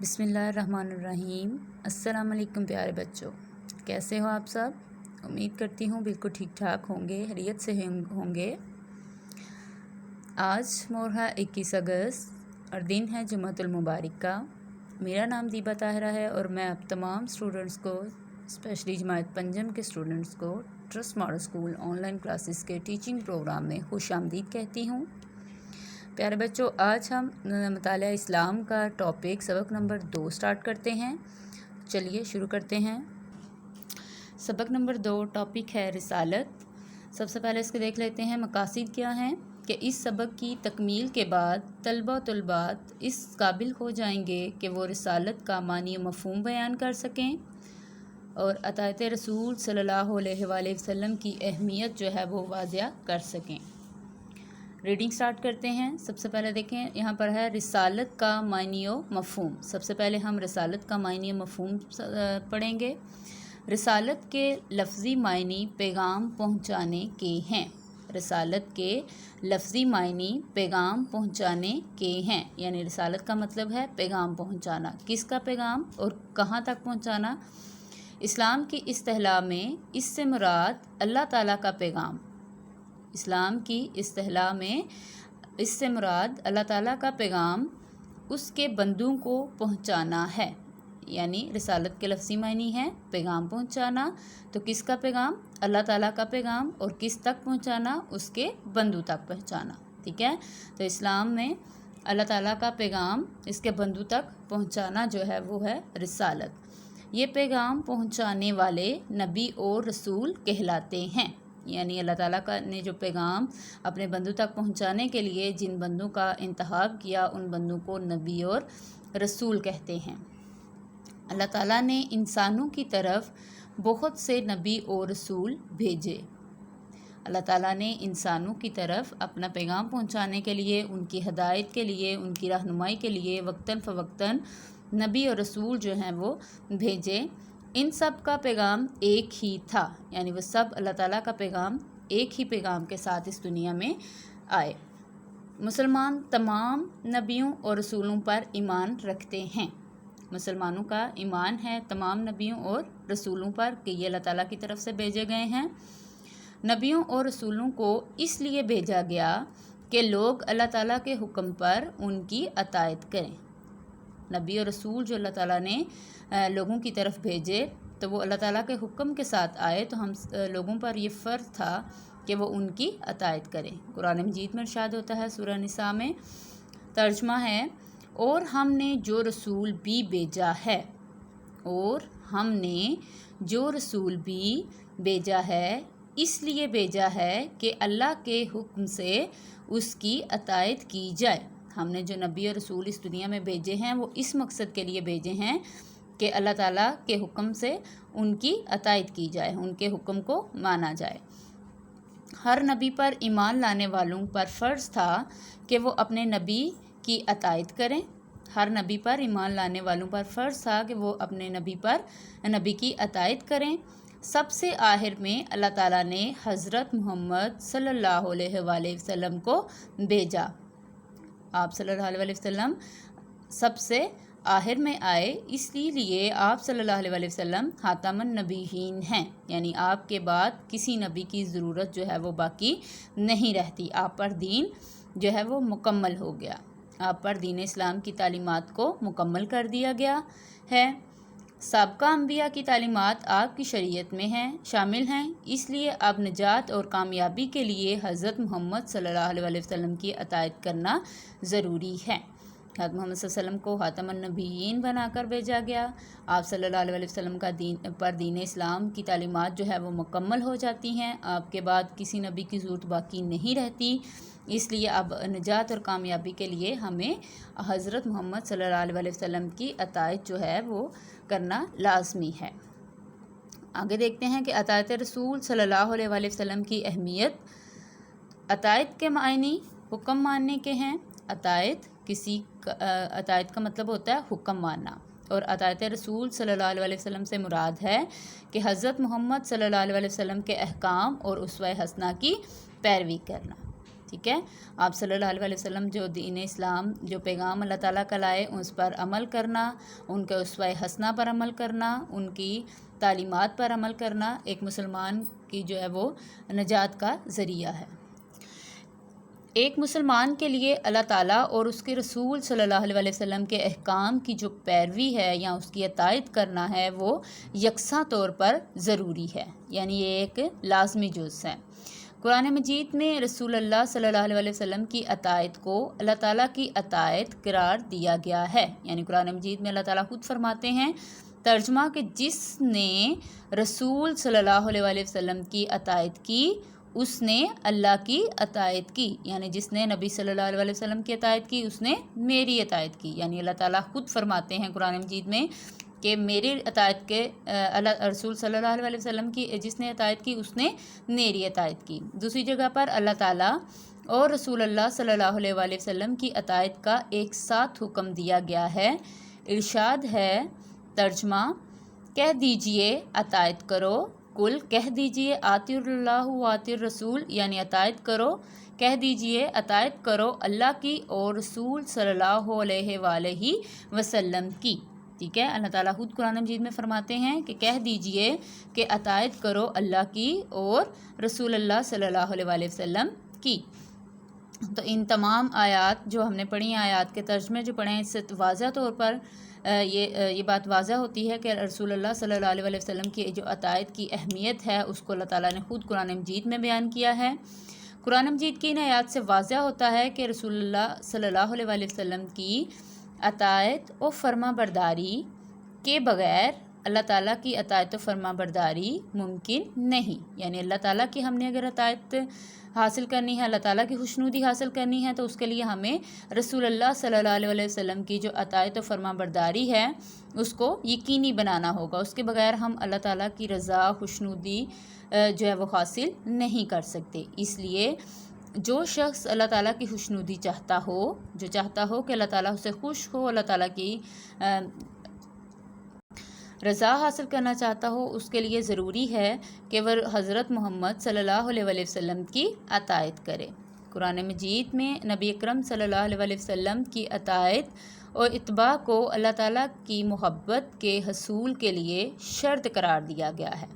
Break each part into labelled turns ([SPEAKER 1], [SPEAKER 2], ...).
[SPEAKER 1] بسم اللہ الرحمن الرحیم۔ السلام علیکم پیارے بچوں، کیسے ہو آپ سب؟ امید کرتی ہوں بالکل ٹھیک ٹھاک ہوں گے، خیریت سے ہوں گے۔ آج مورہا 21 اگست اور دن ہے جمعۃ المبارک کا۔ میرا نام دیبا طاہرہ ہے اور میں اب تمام اسٹوڈنٹس کو، اسپیشلی جماعت پنجم کے اسٹوڈنٹس کو trust model school on line classes کے ٹیچنگ پروگرام میں خوش آمدید کہتی ہوں۔ پیارے بچوں، آج ہم مطالعہ اسلام کا ٹاپک سبق نمبر 2 سٹارٹ کرتے ہیں۔ چلیے شروع کرتے ہیں۔ سبق نمبر 2 ٹاپک ہے رسالت۔ سب سے پہلے اس کو دیکھ لیتے ہیں مقاصد کیا ہیں کہ اس سبق کی تکمیل کے بعد طلبہ و طالبات اس قابل ہو جائیں گے کہ وہ رسالت کا معنی و مفہوم بیان کر سکیں اور اطاعت رسول صلی اللہ علیہ وآلہ وسلم کی اہمیت جو ہے وہ واضح کر سکیں۔ ریڈنگ سٹارٹ کرتے ہیں۔ سب سے پہلے دیکھیں یہاں پر ہے رسالت کا معنی و مفہوم۔ سب سے پہلے ہم رسالت کا معنی و مفہوم پڑھیں گے۔ رسالت کے لفظی معنی پیغام پہنچانے کے ہیں۔ رسالت کے لفظی معنی پیغام پہنچانے کے ہیں، یعنی رسالت کا مطلب ہے پیغام پہنچانا۔ کس کا پیغام اور کہاں تک پہنچانا؟ اسلام کی اصطلاح میں اس سے مراد اللہ تعالیٰ کا پیغام۔ اسلام کی اصطلاح میں اس سے مراد اللہ تعالیٰ کا پیغام اس کے بندوں کو پہنچانا ہے، یعنی رسالت کے لفظی معنی ہے پیغام پہنچانا۔ تو کس کا پیغام؟ اللہ تعالیٰ کا پیغام۔ اور کس تک پہنچانا؟ اس کے بندوں تک پہنچانا۔ ٹھیک ہے، تو اسلام میں اللہ تعالیٰ کا پیغام اس کے بندوں تک پہنچانا جو ہے وہ ہے رسالت۔ یہ پیغام پہنچانے والے نبی اور رسول کہلاتے ہیں، یعنی اللہ تعالیٰ نے جو پیغام اپنے بندوں تک پہنچانے کے لیے جن بندوں کا انتخاب کیا ان بندوں کو نبی اور رسول کہتے ہیں۔ اللہ تعالیٰ نے انسانوں کی طرف بہت سے نبی اور رسول بھیجے۔ اللہ تعالیٰ نے انسانوں کی طرف اپنا پیغام پہنچانے کے لیے، ان کی ہدایت کے لیے، ان کی رہنمائی کے لیے وقتاً فوقتاً نبی اور رسول جو ہیں وہ بھیجے۔ ان سب کا پیغام ایک ہی تھا، یعنی وہ سب اللہ تعالیٰ کا پیغام ایک ہی پیغام کے ساتھ اس دنیا میں آئے۔ مسلمان تمام نبیوں اور رسولوں پر ایمان رکھتے ہیں۔ مسلمانوں کا ایمان ہے تمام نبیوں اور رسولوں پر کہ یہ اللہ تعالیٰ کی طرف سے بھیجے گئے ہیں۔ نبیوں اور رسولوں کو اس لیے بھیجا گیا کہ لوگ اللہ تعالیٰ کے حکم پر ان کی اطاعت کریں۔ نبی اور رسول جو اللہ تعالیٰ نے لوگوں کی طرف بھیجے تو وہ اللہ تعالیٰ کے حکم کے ساتھ آئے، تو ہم لوگوں پر یہ فرض تھا کہ وہ ان کی اطاعت کریں۔ قرآن مجید میں ارشاد ہوتا ہے سورہ نساء میں، ترجمہ ہے، اور ہم نے جو رسول بھی بھیجا ہے، اور ہم نے جو رسول بھی بھیجا ہے اس لیے بھیجا ہے کہ اللہ کے حکم سے اس کی اطاعت کی جائے۔ ہم نے جو نبی اور رسول اس دنیا میں بھیجے ہیں وہ اس مقصد کے لیے بھیجے ہیں کہ اللہ تعالیٰ کے حکم سے ان کی اطاعت کی جائے، ان کے حکم کو مانا جائے۔ ہر نبی پر ایمان لانے والوں پر فرض تھا کہ وہ اپنے نبی کی اطاعت کریں۔ ہر نبی پر ایمان لانے والوں پر فرض تھا کہ وہ اپنے نبی کی اطاعت کریں۔ سب سے آخر میں اللہ تعالیٰ نے حضرت محمد صلی اللہ علیہ وآلہ وسلم کو بھیجا۔ آپ صلی اللہ علیہ وسلم سب سے آخر میں آئے، اس لیے آپ صلی اللہ علیہ وسلم خاتم النبیین ہیں، یعنی آپ کے بعد کسی نبی کی ضرورت جو ہے وہ باقی نہیں رہتی۔ آپ پر دین جو ہے وہ مکمل ہو گیا، آپ پر دین اسلام کی تعلیمات کو مکمل کر دیا گیا ہے۔ سابقہ انبیاء کی تعلیمات آپ کی شریعت میں شامل ہیں، اس لیے اب نجات اور کامیابی کے لیے حضرت محمد صلی اللہ علیہ وسلم کی اطاعت کرنا ضروری ہے۔ حضرت محمد صلی اللہ علیہ وسلم کو خاتم النبیین بنا کر بھیجا گیا۔ آپ صلی اللہ علیہ وسلم کا دین اسلام کی تعلیمات جو ہے وہ مکمل ہو جاتی ہیں، آپ کے بعد کسی نبی کی ضرورت باقی نہیں رہتی، اس لیے اب نجات اور کامیابی کے لیے ہمیں حضرت محمد صلی اللہ علیہ وسلم کی اطاعت جو ہے وہ کرنا لازمی ہے۔ آگے دیکھتے ہیں کہ اطاعت رسول صلی اللہ علیہ وسلم کی اہمیت۔ اطاعت کے معنی حکم ماننے کے ہیں۔ اطاعت کا مطلب ہوتا ہے حکم ماننا، اور اطاعت رسول صلی اللہ علیہ وسلم سے مراد ہے کہ حضرت محمد صلی اللہ علیہ وسلم کے احکام اور اسوہ حسنہ کی پیروی کرنا۔ ٹھیک ہے، آپ صلی اللہ علیہ وسلم جو دین اسلام جو پیغام اللہ تعالیٰ کا لائے اس پر عمل کرنا، ان کے اسوہ حسنہ پر عمل کرنا، ان کی تعلیمات پر عمل کرنا ایک مسلمان کی جو ہے وہ نجات کا ذریعہ ہے۔ ایک مسلمان کے لیے اللہ تعالیٰ اور اس کے رسول صلی اللہ علیہ وسلم کے احکام کی جو پیروی ہے یا اس کی اطاعت کرنا ہے وہ یکساں طور پر ضروری ہے، یعنی یہ ایک لازمی جز ہے۔ قرآن مجید میں رسول اللہ صلی اللہ علیہ وسلم کی اطاعت کو اللہ تعالیٰ کی اطاعت قرار دیا گیا ہے، یعنی قرآن مجید میں اللہ تعالیٰ خود فرماتے ہیں ترجمہ کہ جس نے رسول صلی اللہ علیہ وسلم کی اطاعت کی اس نے اللہ کی اطاعت کی، یعنی جس نے نبی صلی اللہ علیہ وسلم کی اطاعت کی اس نے میری اطاعت کی، یعنی اللہ تعالیٰ خود فرماتے ہیں قرآن مجید میں کہ میری اطاعت کے رسول صلی اللہ علیہ وسلم کی جس نے اطاعت کی اس نے میری اطاعت کی۔ دوسری جگہ پر اللہ تعالیٰ اور رسول اللہ صلی اللہ علیہ وسلم کی اطاعت کا ایک ساتھ حکم دیا گیا ہے۔ ارشاد ہے ترجمہ کہہ دیجئے اطاعت کرو، کل کہہ دیجئے آتی اللہ و آتی الرسول، یعنی اطاعت کرو، کہہ دیجئے اطاعت کرو اللہ کی اور رسول صلی اللہ علیہ وآلہ وسلم کی، ٹھیک ہے۔ اللہ تعالیٰ خود قرآن مجید میں فرماتے ہیں کہ کہہ دیجئے کہ اطاعت کرو اللہ کی اور رسول اللہ صلی اللہ علیہ وآلہ وسلم کی۔ تو ان تمام آیات جو ہم نے پڑھی آیات کے ترجمے جو پڑھے ہیں اس سے واضح طور پر یہ بات واضح ہوتی ہے کہ رسول اللہ صلی اللہ علیہ وسلم کی جو اطاعت کی اہمیت ہے اس کو اللہ تعالیٰ نے خود قرآن مجید میں بیان کیا ہے۔ قرآن مجید کی ان آیات سے واضح ہوتا ہے کہ رسول اللہ صلی اللہ علیہ وسلم کی اطاعت و فرما برداری کے بغیر اللہ تعالیٰ کی اطاعت و فرما برداری ممکن نہیں، یعنی اللہ تعالیٰ کی ہم نے اگر اطاعت حاصل کرنی ہے، اللہ تعالیٰ کی خوشنودی حاصل کرنی ہے تو اس کے لیے ہمیں رسول اللہ صلی اللہ علیہ وسلم کی جو اطاعت و فرما برداری ہے اس کو یقینی بنانا ہوگا، اس کے بغیر ہم اللہ تعالیٰ کی رضا خوشنودی جو ہے وہ حاصل نہیں کر سکتے۔ اس لیے جو شخص اللہ تعالیٰ کی خوشنودی چاہتا ہو، جو چاہتا ہو کہ اللہ تعالیٰ اسے خوش ہو، اللہ تعالیٰ کی رضا حاصل کرنا چاہتا ہو، اس کے لیے ضروری ہے کہ وہ حضرت محمد صلی اللہ علیہ وسلم کی اطاعت کرے۔ قرآن مجید میں نبی اکرم صلی اللہ علیہ وسلم کی اطاعت اور اتباع کو اللہ تعالیٰ کی محبت کے حصول کے لیے شرط قرار دیا گیا ہے۔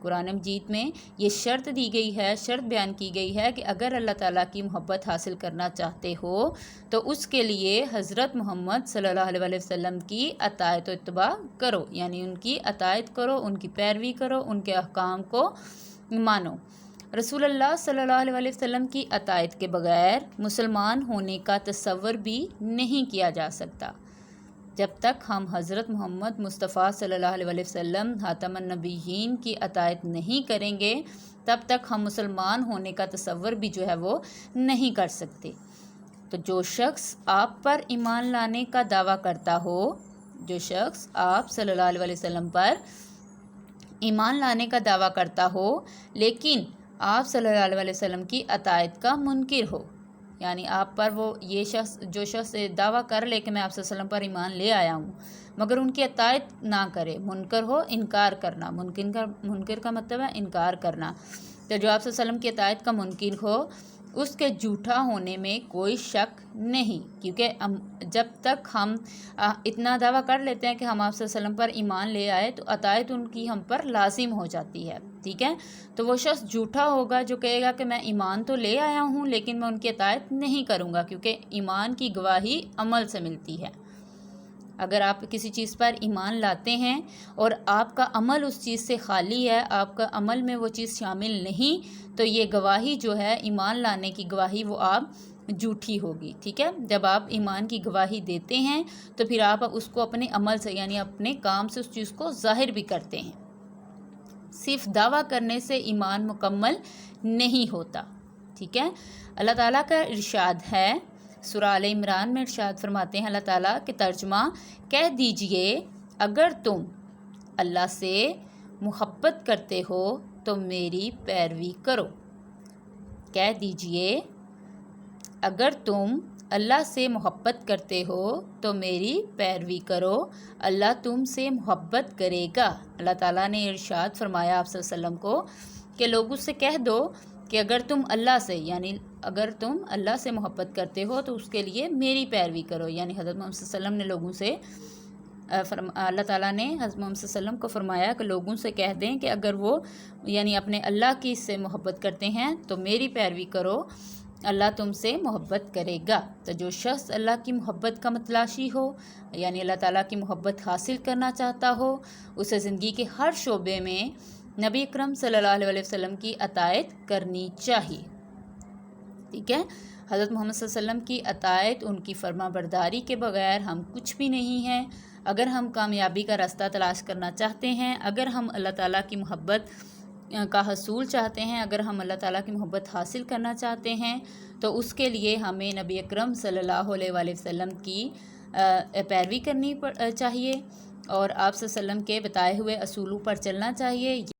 [SPEAKER 1] قرآن مجید میں یہ شرط دی گئی ہے، شرط بیان کی گئی ہے کہ اگر اللہ تعالیٰ کی محبت حاصل کرنا چاہتے ہو تو اس کے لیے حضرت محمد صلی اللہ علیہ وسلم کی اطاعت و اتباع کرو، یعنی ان کی اطاعت کرو، ان کی پیروی کرو، ان کے احکام کو مانو۔ رسول اللہ صلی اللہ علیہ وسلم کی اطاعت کے بغیر مسلمان ہونے کا تصور بھی نہیں کیا جا سکتا۔ جب تک ہم حضرت محمد مصطفیٰ صلی اللہ علیہ وسلم خاتم النبیین کی اطاعت نہیں کریں گے تب تک ہم مسلمان ہونے کا تصور بھی جو ہے وہ نہیں کر سکتے۔ تو جو شخص آپ پر ایمان لانے کا دعویٰ کرتا ہو، جو شخص آپ صلی اللہ علیہ وسلم پر ایمان لانے کا دعویٰ کرتا ہو لیکن آپ صلی اللہ علیہ وسلم کی اطاعت کا منکر ہو، یعنی آپ پر وہ جو شخص دعویٰ کر لے کہ میں آپ صلی اللہ علیہ وسلم پر ایمان لے آیا ہوں مگر ان کی اطاعت نہ کرے، منکر ہو، انکار کرنا، منکر کا مطلب ہے انکار کرنا، تو جو آپ صلی اللہ علیہ وسلم کی اطاعت کا منکر ہو اس کے جھوٹا ہونے میں کوئی شک نہیں، کیونکہ جب تک ہم اتنا دعویٰ کر لیتے ہیں کہ ہم آپ صلی اللہ علیہ وسلم پر ایمان لے آئے تو اطاعت ان کی ہم پر لازم ہو جاتی ہے، ٹھیک ہے۔ تو وہ شخص جھوٹا ہوگا جو کہے گا کہ میں ایمان تو لے آیا ہوں لیکن میں ان کی اطاعت نہیں کروں گا، کیونکہ ایمان کی گواہی عمل سے ملتی ہے۔ اگر آپ کسی چیز پر ایمان لاتے ہیں اور آپ کا عمل اس چیز سے خالی ہے، آپ کا عمل میں وہ چیز شامل نہیں، تو یہ گواہی جو ہے ایمان لانے کی گواہی وہ آپ جھوٹی ہوگی، ٹھیک ہے۔ جب آپ ایمان کی گواہی دیتے ہیں تو پھر آپ اس کو اپنے عمل سے یعنی اپنے کام سے اس چیز کو ظاہر بھی کرتے ہیں۔ صرف دعویٰ کرنے سے ایمان مکمل نہیں ہوتا، ٹھیک ہے۔ اللہ تعالیٰ کا ارشاد ہے، سورہ آل عمران میں ارشاد فرماتے ہیں اللہ تعالیٰ کہ ترجمہ کہہ دیجئے اگر تم اللہ سے محبت کرتے ہو تو میری پیروی کرو۔ کہہ دیجئے اگر تم اللہ سے محبت کرتے ہو تو میری پیروی کرو، اللہ تم سے محبت کرے گا۔ اللہ تعالیٰ نے ارشاد فرمایا آپ صلی اللہ علیہ وسلم کو کہ لوگ اس سے کہہ دو کہ اگر تم اللہ سے اگر تم اللہ سے محبت کرتے ہو تو اس کے لیے میری پیروی کرو. یعنی حضرت محمد صلی اللہ علیہ وسلم نے لوگوں سے اللہ تعالیٰ نے حضرت محمد صلی اللہ علیہ وسلم کو فرمایا کہ لوگوں سے کہہ دیں کہ اگر وہ اپنے اللہ کی سے محبت کرتے ہیں تو میری پیروی کرو، اللہ تم سے محبت کرے گا. تو جو شخص اللہ کی محبت کا متلاشی ہو، اللہ تعالیٰ کی محبت حاصل کرنا چاہتا ہو، اسے زندگی کے ہر شعبے میں نبی اکرم صلی اللہ علیہ وسلم کی اطاعت کرنی چاہیے. ٹھیک ہے، حضرت محمد صلی اللہ علیہ وسلم کی اطاعت، ان کی فرما برداری کے بغیر ہم کچھ بھی نہیں ہیں. اگر ہم کامیابی کا راستہ تلاش کرنا چاہتے ہیں، اگر ہم اللہ تعالیٰ کی محبت کا حصول چاہتے ہیں، اگر ہم اللہ تعالیٰ کی محبت حاصل کرنا چاہتے ہیں، تو اس کے لیے ہمیں نبی اکرم صلی اللہ علیہ وسلم کی پیروی کرنی چاہیے اور آپ صلی اللہ علیہ وسلم کے بتائے ہوئے اصولوں پر چلنا چاہیے.